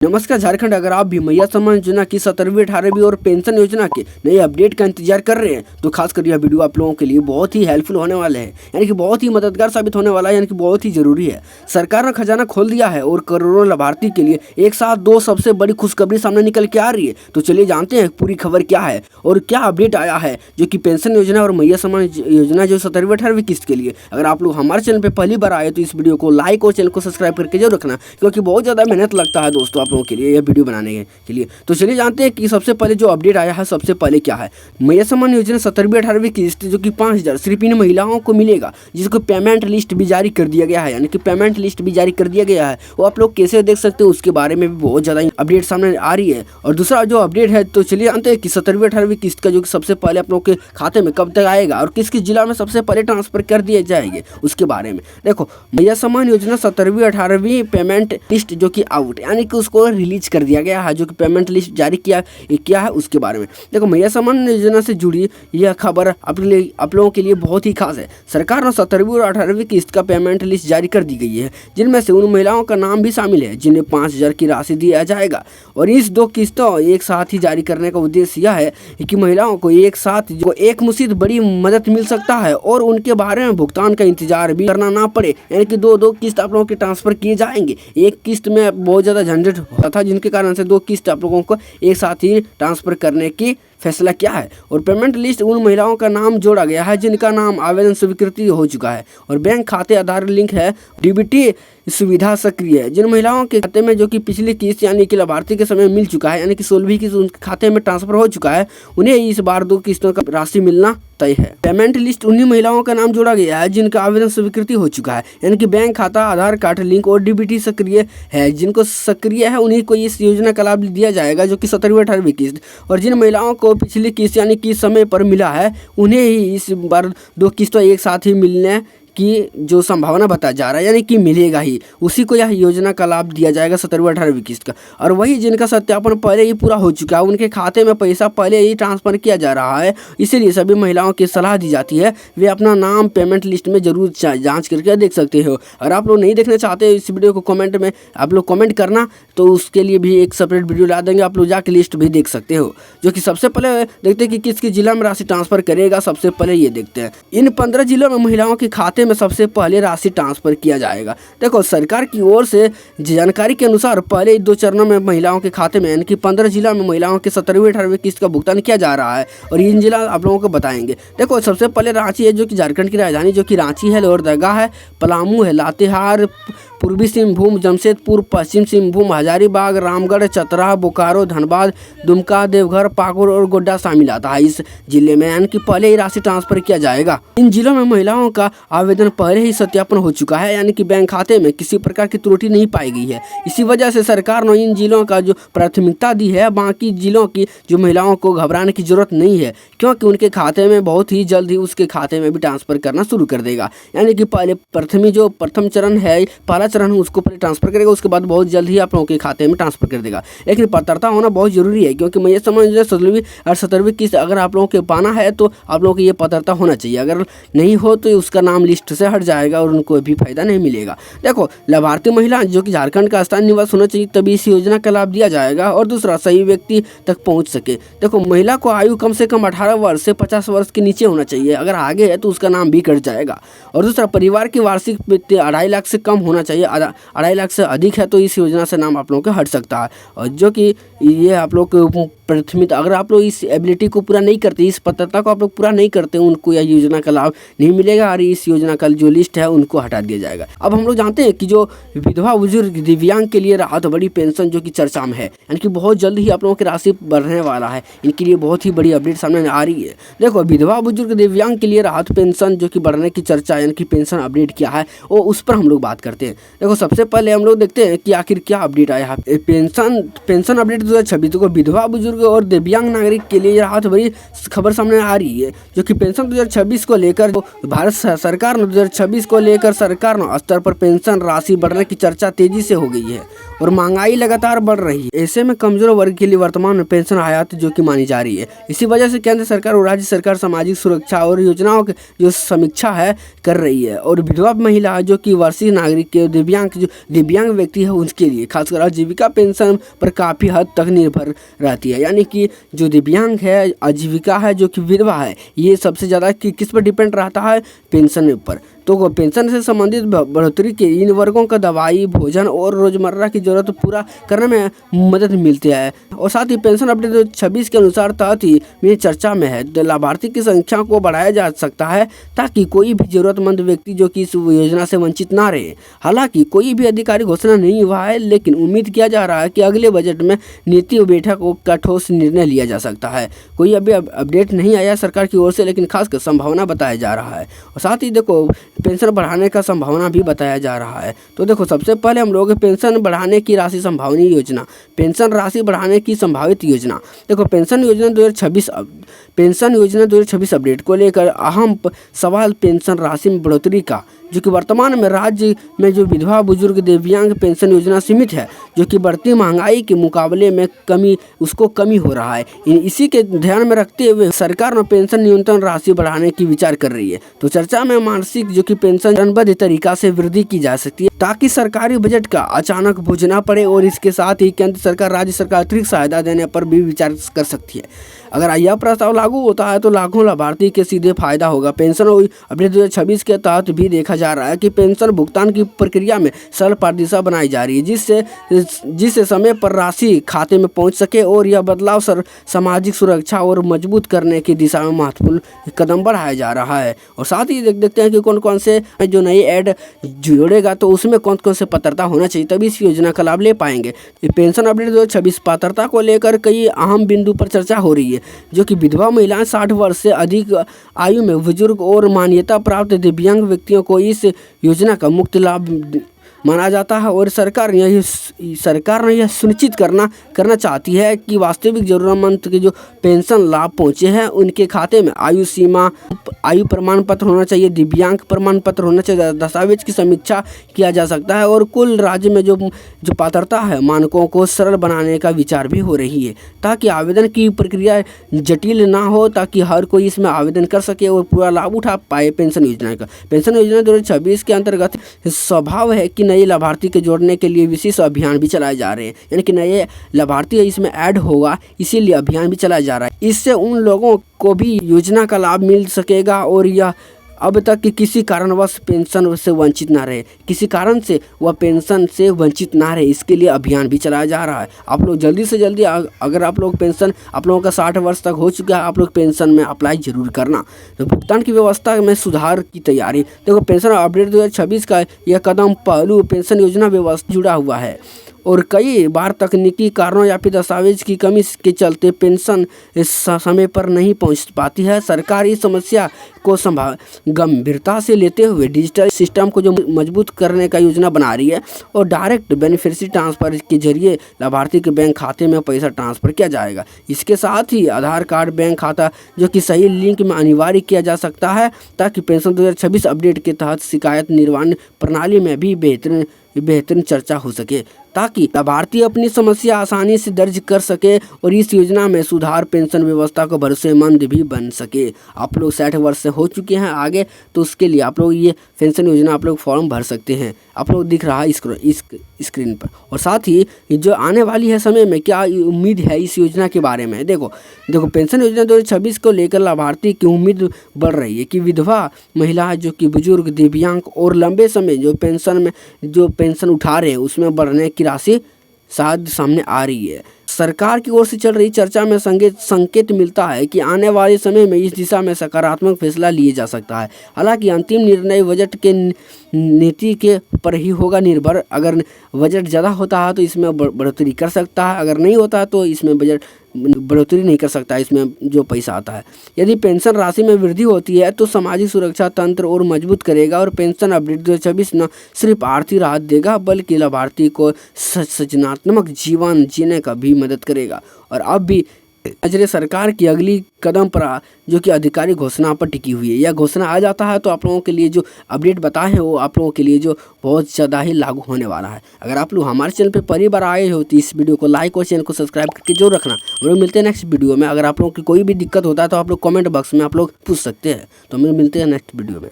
नमस्कार झारखंड। अगर आप भी मैया सम्मान योजना की 17वीं 18वीं और पेंशन योजना के नए अपडेट का इंतजार कर रहे हैं तो खासकर यह वीडियो आप लोगों के लिए बहुत ही हेल्पफुल होने वाले हैं, यानी कि बहुत ही मददगार साबित होने वाला है, यानी कि बहुत ही जरूरी है। सरकार ने खजाना खोल दिया है और करोड़ों लाभार्थी के लिए एक साथ दो सबसे बड़ी खुशखबरी सामने निकल के आ रही है। तो चलिए जानते हैं पूरी खबर क्या है और क्या अपडेट आया है जो कि पेंशन योजना और मैया सम्मान योजना जो 17वीं 18वीं किस्त के लिए। अगर आप लोग हमारे चैनल पर पहली बार आए तो इस वीडियो को लाइक और चैनल को सब्सक्राइब करके जरूर रखना, क्योंकि बहुत ज़्यादा मेहनत लगता है दोस्तों आप लोगों के लिए यह वीडियो बनाने के लिए। तो चलिए जानते हैं कि सबसे पहले जो अपडेट आया है, सबसे पहले क्या है। मैया सम्मान योजना 17वीं 18वीं किस्त जो कि 5,000 सिर्फ इन महिलाओं को मिलेगा, जिसको पेमेंट लिस्ट भी जारी कर दिया गया है, यानी कि पेमेंट लिस्ट भी जारी कर दिया गया है। वो आप लोग कैसे देख सकते हो उसके बारे में भी बहुत ज़्यादा अपडेट सामने आ रही है। और दूसरा जो अपडेट है तो चलिए जानते हैं कि 17वीं 18वीं किस्त का जो कि सबसे पहले आप लोग के खाते में कब तक आएगा और किस किस जिला में सबसे पहले ट्रांसफर कर दिए जाएंगे उसके बारे में। देखो, मैया सम्मान योजना 17वीं 18वीं पेमेंट लिस्ट जो कि आउट, यानी कि उसको रिलीज कर दिया गया है, जो कि पेमेंट लिस्ट जारी किया है उसके बारे में। देखो, मैया सम्मान योजना से जुड़ी यह खबर आप लोगों के लिए बहुत ही खास है। सरकार ने 17वीं और 18वीं किस्त का पेमेंट लिस्ट जारी कर दी गई है, जिनमें से उन महिलाओं का नाम भी शामिल है जिन्हें 5,000 की राशि दिया जाएगा। और इस दो किस्तों एक साथ ही जारी करने का उद्देश्य यह है कि महिलाओं को एक साथ जो एक मुश्त बड़ी मदद मिल सकता है और उनके बारे में भुगतान का इंतजार भी करना ना पड़े, यानी कि दो किस्त आप लोगों के ट्रांसफर किए जाएंगे। एक किस्त में बहुत ज़्यादा झंझट होता था, जिनके कारण से दो किस्त आप लोगों को एक साथ ही ट्रांसफर करने की फैसला किया है। और पेमेंट लिस्ट उन महिलाओं का नाम जोड़ा गया है जिनका नाम आवेदन स्वीकृति हो चुका है और बैंक खाते आधार लिंक है, डीबीटी सुविधा सक्रिय है। जिन महिलाओं के खाते में जो कि पिछली किस्त यानी कि लाभार्थी के समय मिल चुका है, यानी कि 16वीं किस्त उनके खाते में ट्रांसफर हो चुका है, उन्हें इस बार दो किस्तों का राशि मिलना तय है। पेमेंट लिस्ट उन्हीं महिलाओं का नाम जोड़ा गया है जिनका आवेदन स्वीकृति हो चुका है, यानी कि बैंक खाता आधार कार्ड लिंक और डीबीटी सक्रिय है। जिनको सक्रिय है उन्हीं को इस योजना का लाभ दिया जाएगा, जो कि 17वीं 18वीं किस्त। और जिन महिलाओं को पिछली किस्त यानी कि समय पर मिला है, उन्हें ही इस बार दो किस्तों एक साथ ही मिलने की जो संभावना बताया जा रहा है, यानी कि मिलेगा ही, उसी को यह योजना का लाभ दिया जाएगा 17वीं 18वीं किस्त का। और वही जिनका सत्यापन पहले ही पूरा हो चुका है, उनके खाते में पैसा पहले ही ट्रांसफर किया जा रहा है। इसीलिए सभी महिलाओं की सलाह दी जाती है वे अपना नाम पेमेंट लिस्ट में जरूर जांच करके देख सकते हो। अगर आप लोग नहीं देखना चाहते इस वीडियो को कमेंट में आप लोग कमेंट करना, तो उसके लिए भी एक सेपरेट वीडियो ला देंगे, आप लोग जाके लिस्ट भी देख सकते हो। जो कि सबसे पहले देखते हैं कि किस किस जिला में राशि ट्रांसफर करेगा। सबसे पहले ये देखते हैं, इन 15 जिलों में महिलाओं के खाते में सबसे पहले राशि ट्रांसफर किया जाएगा। देखो, सरकार की ओर से जानकारी के अनुसार पहले 2 चरणों में महिलाओं के खाते में यानी कि 15 जिला में महिलाओं के 17वीं 18वीं किस्त का भुगतान किया जा रहा है और इन जिला आप लोगों को बताएंगे। देखो, सबसे पहले रांची है, जो कि झारखंड की राजधानी जो कि रांची है, लोहरदगा है, पलामू है, लातेहार, पूर्वी सिंहभूम, जमशेदपुर, पश्चिम सिंहभूम, हजारीबाग, रामगढ़, चतरा, बोकारो, धनबाद, दुमका, देवघर, पाकुड़ और गोड्डा शामिल आता है इस जिले में, यानी कि पहले ही राशि ट्रांसफर किया जाएगा। इन जिलों में महिलाओं का आवेदन पहले ही सत्यापन हो चुका है, यानी कि बैंक खाते में किसी प्रकार की त्रुटि नहीं पाई गई है। इसी वजह से सरकार ने इन जिलों का जो प्राथमिकता दी है, बाकी जिलों की जो महिलाओं को घबराने की जरूरत नहीं है, क्योंकि उनके खाते में बहुत ही जल्द ही उसके खाते में भी ट्रांसफर करना शुरू कर देगा। यानी कि पहले प्रथम चरण है, पहला चरण उसको पहले ट्रांसफर करेगा, उसके बाद बहुत जल्द ही आप लोगों के खाते में ट्रांसफर कर देगा। लेकिन पात्रता होना बहुत जरूरी है, क्योंकि मैया सम्मान योजना 16वीं और 17वीं किस्त अगर आप लोगों के पाना है तो आप लोगों की ये पात्रता होना चाहिए। अगर नहीं हो तो उसका नाम लिस्ट से हट जाएगा और उनको भी फायदा नहीं मिलेगा। देखो, लाभार्थी महिला जो कि झारखंड का स्थायी निवास होना चाहिए, तभी इस योजना का लाभ दिया जाएगा। और दूसरा, सही व्यक्ति तक पहुंच सके। देखो, महिला को आयु कम से कम 18 वर्ष से 50 वर्ष के नीचे होना चाहिए, अगर आगे है तो उसका नाम भी कट जाएगा। और दूसरा, परिवार की वार्षिक 2.5 लाख से कम होना चाहिए, 2.5 लाख से अधिक है तो इस योजना से नाम आप लोगों का हट सकता है। और जो कि ये आप लोग को प्राथमिकता, अगर आप लोग इस एबिलिटी को पूरा नहीं करते, इस पात्रता को आप लोग पूरा नहीं करते, उनको यह योजना का लाभ नहीं मिलेगा और इस योजना का जो लिस्ट है उनको हटा दिया जाएगा। अब हम लोग जानते हैं कि जो विधवा बुजुर्ग दिव्यांग के लिए राहत बड़ी पेंशन जो कि चर्चा में है, यानी कि बहुत जल्द ही आप लोगों की राशि बढ़ने वाला है, इनके लिए बहुत ही बड़ी अपडेट सामने आ रही है। देखो, विधवा बुजुर्ग दिव्यांग के लिए राहत पेंशन जो कि बढ़ने की चर्चा, यानी कि पेंशन अपडेट किया है, वो उस पर हम लोग बात करते हैं। देखो, सबसे पहले हम लोग देखते हैं कि आखिर क्या अपडेट आया है। पेंशन अपडेट 2026 को विधवा बुजुर्ग बुजुर्ग और दिव्यांग नागरिक के लिए राहत भरी खबर सामने आ रही है, जो कि पेंशन 2026 को लेकर भारत सरकार ने 2026 को लेकर सरकार स्तर पर पेंशन राशि बढ़ने की चर्चा तेजी से हो गई है और महंगाई लगातार बढ़ रही है। ऐसे में कमजोर वर्ग के लिए वर्तमान में पेंशन हयात जो कि मानी जा रही है। इसी वजह से केंद्र सरकार और राज्य सरकार सामाजिक सुरक्षा और योजनाओं की जो समीक्षा है कर रही है और विधवा महिला जो कि वरिष्ठ नागरिक के दिव्यांग व्यक्ति है उनके लिए खासकर आजीविका पेंशन पर काफ़ी हद तक निर्भर रहती है। यानी कि जो दिव्यांग है, आजीविका है, जो कि विधवा है, ये सबसे ज़्यादा किस पर डिपेंड रहता है? पेंशन पर। तो पेंशन से संबंधित बढ़ोतरी के इन वर्गों का दवाई, भोजन और रोजमर्रा की जरूरत पूरा करने में मदद मिलती है। और साथ ही पेंशन अपडेट 2026 के अनुसार तहत ही में चर्चा में है, तो लाभार्थी की संख्या को बढ़ाया जा सकता है ताकि कोई भी जरूरतमंद व्यक्ति जो कि इस योजना से वंचित ना रहे। हालांकि कोई भी अधिकारी घोषणा नहीं हुआ है, लेकिन उम्मीद किया जा रहा है कि अगले बजट में नीति बैठक का ठोस निर्णय लिया जा सकता है। कोई अभी अपडेट नहीं आया सरकार की ओर से, लेकिन खासकर संभावना बताया जा रहा है। और साथ ही देखो पेंशन बढ़ाने का संभावना भी बताया जा रहा है। तो देखो सबसे पहले हम लोग पेंशन बढ़ाने की राशि संभावनी योजना, पेंशन राशि बढ़ाने की संभावित योजना। देखो पेंशन योजना 2026 अपडेट को लेकर अहम सवाल पेंशन राशि में बढ़ोतरी का, जो कि वर्तमान में राज्य में जो विधवा, बुजुर्ग, दिव्यांग पेंशन योजना सीमित है, जो कि बढ़ती महंगाई के मुकाबले में कमी हो रहा है। इसी के ध्यान में रखते हुए सरकार ने पेंशन न्यूनतम राशि बढ़ाने की विचार कर रही है। तो चर्चा में मासिक जो कि पेंशन चरणबद्ध तरीका से वृद्धि की जा सकती है ताकि सरकारी बजट का अचानक बोझ ना पड़े और इसके साथ ही केंद्र सरकार, राज्य सरकार अतिरिक्त सहायता देने पर भी विचार कर सकती है। अगर यह प्रस्ताव लागू होता है तो लाखों लाभार्थी के सीधे फायदा होगा। पेंशन अपडेट 2026 के तहत भी देखा जा रहा है कि पेंशन भुगतान की प्रक्रिया में सरल पारदर्शिता बनाई जा रही है, जिससे समय पर राशि खाते में पहुंच सके और यह बदलाव सामाजिक सुरक्षा और मजबूत करने की दिशा में महत्वपूर्ण कदम बढ़ाया जा रहा है। और साथ ही देखते हैं कि कौन कौन से जो नई ऐड जोड़ेगा, तो उसमें कौन कौन से पात्रता होना चाहिए, तभी इस योजना का लाभ ले पाएंगे। पेंशन अपडेट 2026 पात्रता को लेकर कई अहम बिंदु पर चर्चा हो रही है, जो कि विधवा महिलाएं, 60 वर्ष से अधिक आयु में बुजुर्ग और मान्यता प्राप्त दिव्यांग व्यक्तियों को इस योजना का मुख्य लाभ माना जाता है। और सरकार ने यह सुनिश्चित करना चाहती है कि वास्तविक जरूरतमंद के जो पेंशन लाभ पहुंचे हैं उनके खाते में आयु प्रमाण पत्र होना चाहिए, दिव्यांग प्रमाण पत्र होना चाहिए। दस्तावेज की समीक्षा किया जा सकता है और कुल राज्य में जो पात्रता है मानकों को सरल बनाने का विचार भी हो रही है, ताकि आवेदन की प्रक्रिया जटिल ना हो, ताकि हर कोई इसमें आवेदन कर सके और पूरा लाभ उठा पाए पेंशन योजना का। पेंशन योजना 2026 के अंतर्गत स्वभाव है कि नए लाभार्थी के जोड़ने के लिए विशेष अभियान भी चलाए जा रहे हैं, यानी कि नए लाभार्थी इसमें ऐड होगा, इसीलिए अभियान भी चलाया जा रहा है। इससे उन लोगों को भी योजना का लाभ मिल सकेगा और यह अब तक कि किसी कारणवश पेंशन से वंचित ना रहे, किसी कारण से वह पेंशन से वंचित ना रहे, इसके लिए अभियान भी चलाया जा रहा है। आप लोग जल्दी से जल्दी, अगर आप लोग पेंशन, आप लोगों का 60 वर्ष तक हो चुका है, आप लोग पेंशन में अप्लाई जरूर करना। तो भुगतान की व्यवस्था में सुधार की तैयारी, देखो पेंशन अपडेट 2026 का यह कदम पहलू पेंशन योजना व्यवस्था जुड़ा हुआ है और कई बार तकनीकी कारणों या फिर दस्तावेज की कमी के चलते पेंशन समय पर नहीं पहुंच पाती है। सरकार इस समस्या को गंभीरता से लेते हुए डिजिटल सिस्टम को जो मजबूत करने का योजना बना रही है और डायरेक्ट बेनिफिशियरी ट्रांसफर के जरिए लाभार्थी के बैंक खाते में पैसा ट्रांसफर किया जाएगा। इसके साथ ही आधार कार्ड, बैंक खाता जो कि सही लिंक में अनिवार्य किया जा सकता है, ताकि पेंशन 2026 अपडेट के तहत शिकायत निर्वाहन प्रणाली में भी बेहतरीन चर्चा हो सके, ताकि लाभार्थी अपनी समस्या आसानी से दर्ज कर सके और इस योजना में सुधार पेंशन व्यवस्था को भरोसेमंद भी बन सके। आप लोग 60 वर्ष से हो चुके हैं आगे, तो उसके लिए आप लोग ये पेंशन योजना आप लोग फॉर्म भर सकते हैं। आप लोग दिख रहा है इस स्क्रीन पर। और साथ ही जो आने वाली है समय में क्या उम्मीद है इस योजना के बारे में, देखो पेंशन योजना 2026 को लेकर लाभार्थी की उम्मीद बढ़ रही है कि विधवा महिला, जो कि बुजुर्ग, दिव्यांग और लंबे समय जो पेंशन उठा रहे हैं उसमें बढ़ने की राशि शायद सामने आ रही है। सरकार की ओर से चल रही चर्चा में संकेत मिलता है कि आने वाले समय में इस दिशा में सकारात्मक फैसला लिए जा सकता है। हालांकि अंतिम निर्णय बजट के नीति के पर ही होगा निर्भर। अगर बजट ज़्यादा होता है तो इसमें बढ़ोतरी कर सकता है, अगर नहीं होता तो इसमें बजट बढ़ोतरी नहीं कर सकता, इसमें जो पैसा आता है। यदि पेंशन राशि में वृद्धि होती है तो सामाजिक सुरक्षा तंत्र और मजबूत करेगा और पेंशन अपडेट 2026 न सिर्फ आर्थिक राहत देगा बल्कि लाभार्थी को सृजनात्मक जीवन जीने का भी मदद करेगा। और अब भी नजरे सरकार की अगली कदम पर जो कि आधिकारिक घोषणा पर टिकी हुई है। यह घोषणा आ जाता है तो आप लोगों के लिए जो अपडेट बताए हैं वो आप लोगों के लिए जो बहुत ज़्यादा ही लागू होने वाला है। अगर आप लोग हमारे चैनल पे पहली बार आए हो तो इस वीडियो को लाइक और चैनल को सब्सक्राइब करके जरूर रखना। हम लोग मिलते हैं नेक्स्ट वीडियो में। अगर आप लोगों की कोई भी दिक्कत होता है तो आप लोग कमेंट बॉक्स में आप लोग पूछ सकते हैं। तो हम लोग मिलते हैं नेक्स्ट वीडियो में।